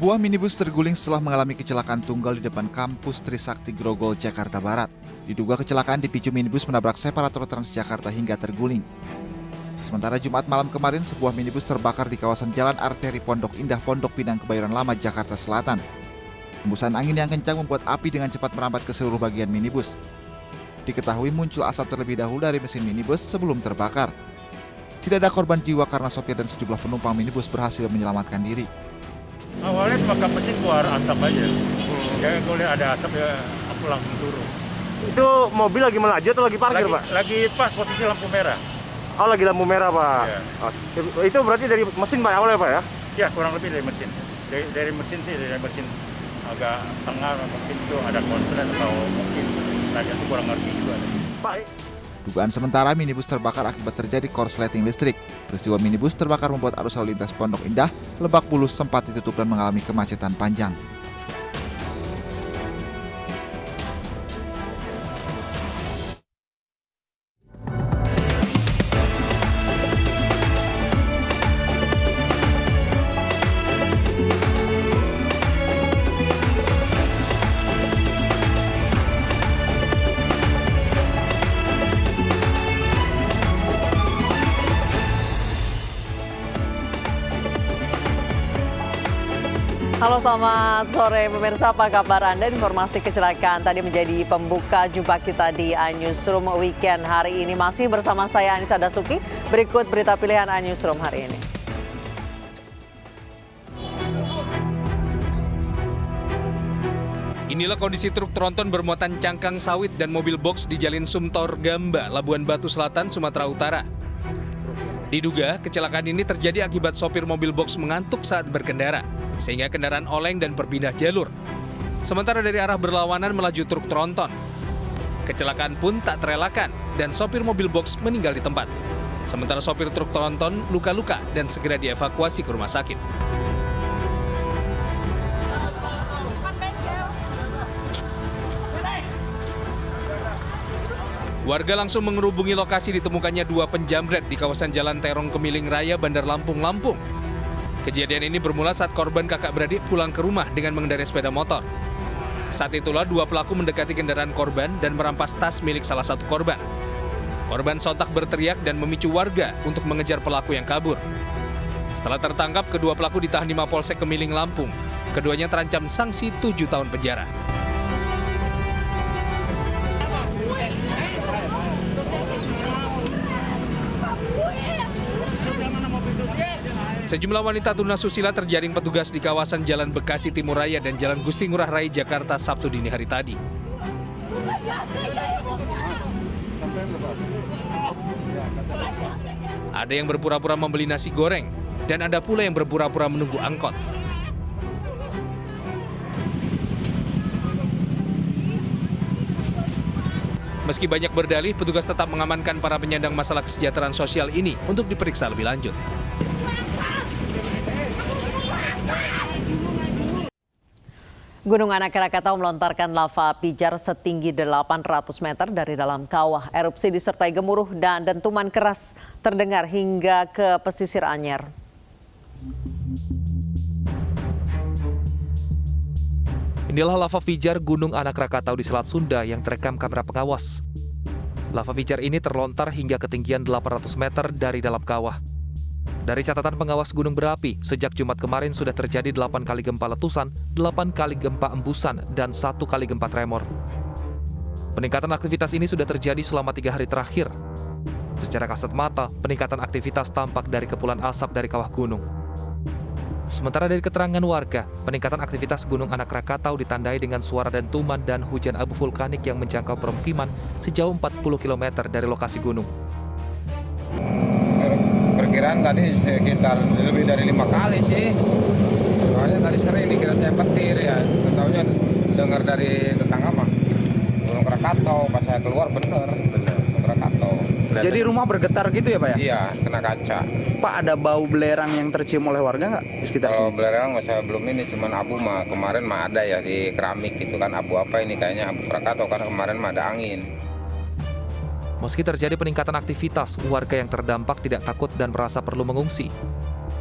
Sebuah minibus terguling setelah mengalami kecelakaan tunggal di depan kampus Trisakti Grogol, Jakarta Barat. Diduga kecelakaan dipicu minibus menabrak separator Transjakarta hingga terguling. Sementara Jumat malam kemarin, sebuah minibus terbakar di kawasan Jalan Arteri Pondok Indah, Pondok Pinang, Kebayoran Lama, Jakarta Selatan. Hembusan angin yang kencang membuat api dengan cepat merambat ke seluruh bagian minibus. Diketahui muncul asap terlebih dahulu dari mesin minibus sebelum terbakar. Tidak ada korban jiwa karena sopir dan sejumlah penumpang minibus berhasil menyelamatkan diri. Awalnya bakar mesin keluar asap aja. Ya kalau lihat ada asap ya aku langsung turun. Itu mobil lagi melaju atau lagi parkir, Pak? Lagi pas posisi lampu merah. Oh, lagi lampu merah, Pak. Ya. Oh, itu berarti dari mesin, Pak, awalnya, Pak, ya? Ya kurang lebih dari mesin. Dari mesin sih, dari mesin agak tengah mungkin itu ada konslet atau mungkin tadi aku kurang ngerti juga. Pak, Dugaan sementara minibus terbakar akibat terjadi korsleting listrik. Peristiwa minibus terbakar membuat arus lalu lintas Pondok Indah, Lebak Bulus sempat ditutup dan mengalami kemacetan panjang. Halo, selamat sore pemirsa, apa kabar Anda? Informasi kecelakaan tadi menjadi pembuka jumpa kita di iNewsroom Weekend hari ini. Masih bersama saya Anissa Dasuki. Berikut berita pilihan iNewsroom hari ini. Inilah kondisi truk tronton bermuatan cangkang sawit dan mobil box di Jalin Sumtor Gamba, Labuan Batu Selatan, Sumatera Utara. Diduga kecelakaan ini terjadi akibat sopir mobil box mengantuk saat berkendara, sehingga kendaraan oleng dan berpindah jalur. Sementara dari arah berlawanan melaju truk tronton. Kecelakaan pun tak terelakkan dan sopir mobil box meninggal di tempat. Sementara sopir truk tronton luka-luka dan segera dievakuasi ke rumah sakit. Warga langsung mengerubungi lokasi ditemukannya dua penjamret di kawasan Jalan Terong Kemiling Raya, Bandar Lampung, Lampung. Kejadian ini bermula saat korban kakak beradik pulang ke rumah dengan mengendarai sepeda motor. Saat itulah dua pelaku mendekati kendaraan korban dan merampas tas milik salah satu korban. Korban sontak berteriak dan memicu warga untuk mengejar pelaku yang kabur. Setelah tertangkap, kedua pelaku ditahan di Mapolsek Kemiling, Lampung. Keduanya terancam sanksi 7 tahun penjara. Sejumlah wanita tunasusila terjaring petugas di kawasan Jalan Bekasi Timur Raya dan Jalan Gusti Ngurah Rai, Jakarta, Sabtu dini hari tadi. Ada yang berpura-pura membeli nasi goreng, dan ada pula yang berpura-pura menunggu angkot. Meski banyak berdalih, petugas tetap mengamankan para penyandang masalah kesejahteraan sosial ini untuk diperiksa lebih lanjut. Gunung Anak Krakatau melontarkan lava pijar setinggi 800 meter dari dalam kawah. Erupsi disertai gemuruh dan dentuman keras terdengar hingga ke pesisir Anyer. Inilah lava pijar Gunung Anak Krakatau di Selat Sunda yang terekam kamera pengawas. Lava pijar ini terlontar hingga ketinggian 800 meter dari dalam kawah. Dari catatan pengawas gunung berapi, sejak Jumat kemarin sudah terjadi 8 kali gempa letusan, 8 kali gempa embusan, dan 1 kali gempa tremor. Peningkatan aktivitas ini sudah terjadi selama 3 hari terakhir. Secara kasat mata, peningkatan aktivitas tampak dari kepulan asap dari kawah gunung. Sementara dari keterangan warga, peningkatan aktivitas Gunung Anak Krakatau ditandai dengan suara dentuman dan hujan abu vulkanik yang menjangkau permukiman sejauh 40 km dari lokasi gunung. Perkiraan tadi sekitar lebih dari 5 kali sih. Soalnya tadi sering dikira saya petir ya. Tahunya dengar dari tetangga mah. Gunung Krakatau, pas saya keluar bener Gunung Krakatau. Jadi rumah bergetar gitu ya, Pak ya? Iya, kena kaca. Pak, ada bau belerang yang tercium oleh warga nggak di sekitar Kalau sini? belerang saya belum ini, cuman abu mah kemarin mah ada ya di keramik gitu kan. Abu apa ini, kayaknya abu Krakatau karena kemarin mah ada angin. Meski terjadi peningkatan aktivitas, warga yang terdampak tidak takut dan merasa perlu mengungsi.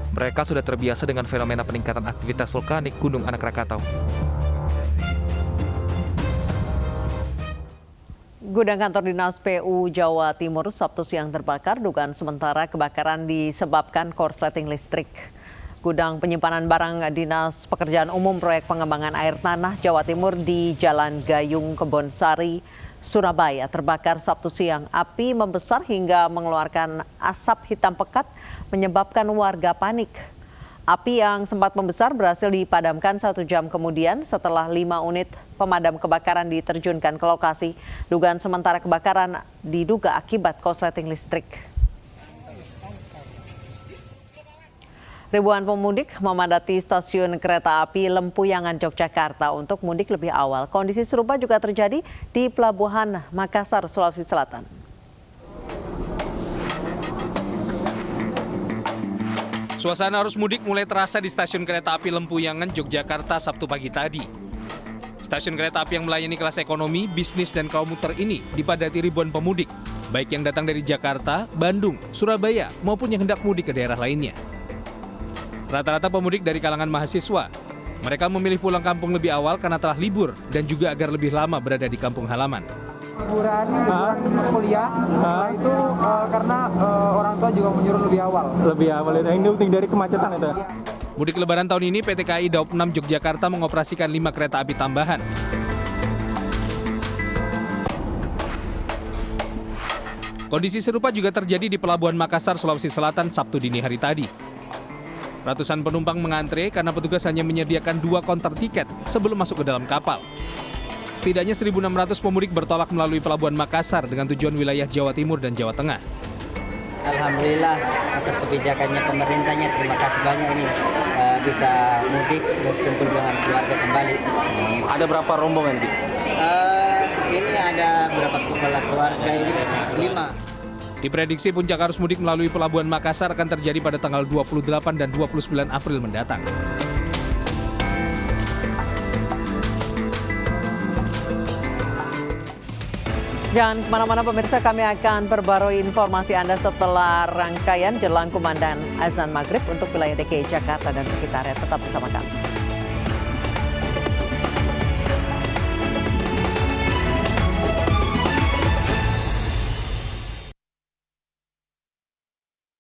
Mereka sudah terbiasa dengan fenomena peningkatan aktivitas vulkanik Gunung Anak Rakatau. Gudang kantor dinas PU Jawa Timur Sabtu siang terbakar. Dugaan sementara kebakaran disebabkan korsleting listrik. Gudang penyimpanan barang Dinas Pekerjaan Umum Proyek Pengembangan Air Tanah Jawa Timur di Jalan Gayung Kebonsari, Surabaya terbakar Sabtu siang. Api membesar hingga mengeluarkan asap hitam pekat menyebabkan warga panik. Api yang sempat membesar berhasil dipadamkan 1 jam kemudian setelah 5 unit pemadam kebakaran diterjunkan ke lokasi. Dugaan sementara kebakaran diduga akibat korsleting listrik. Ribuan pemudik memadati stasiun kereta api Lempuyangan, Yogyakarta untuk mudik lebih awal. Kondisi serupa juga terjadi di Pelabuhan Makassar, Sulawesi Selatan. Suasana arus mudik mulai terasa di stasiun kereta api Lempuyangan, Yogyakarta Sabtu pagi tadi. Stasiun kereta api yang melayani kelas ekonomi, bisnis, dan komuter ini dipadati ribuan pemudik, baik yang datang dari Jakarta, Bandung, Surabaya, maupun yang hendak mudik ke daerah lainnya. Rata-rata pemudik dari kalangan mahasiswa. Mereka memilih pulang kampung lebih awal karena telah libur dan juga agar lebih lama berada di kampung halaman. Liburan kuliah, setelah itu karena orang tua juga menyuruh lebih awal. Lebih awal itu, ini penting dari kemacetan itu. Mudik Lebaran tahun ini PT KAI Daob 6 Yogyakarta mengoperasikan 5 kereta api tambahan. Kondisi serupa juga terjadi di Pelabuhan Makassar, Sulawesi Selatan Sabtu dini hari tadi. Ratusan penumpang mengantre karena petugas hanya menyediakan 2 konter tiket sebelum masuk ke dalam kapal. Setidaknya 1.600 pemudik bertolak melalui Pelabuhan Makassar dengan tujuan wilayah Jawa Timur dan Jawa Tengah. Alhamdulillah atas kebijakannya pemerintahnya, terima kasih banyak ini bisa mudik berkumpul dengan keluarga kembali. Ada berapa rombongan? Ini ada berapa kepala keluarga ini? 5. Diprediksi puncak arus mudik melalui Pelabuhan Makassar akan terjadi pada tanggal 28 dan 29 April mendatang. Jangan kemana-mana pemirsa, kami akan perbarui informasi Anda setelah rangkaian jelang kumandang azan maghrib untuk wilayah DKI Jakarta dan sekitarnya. Tetap bersama kami.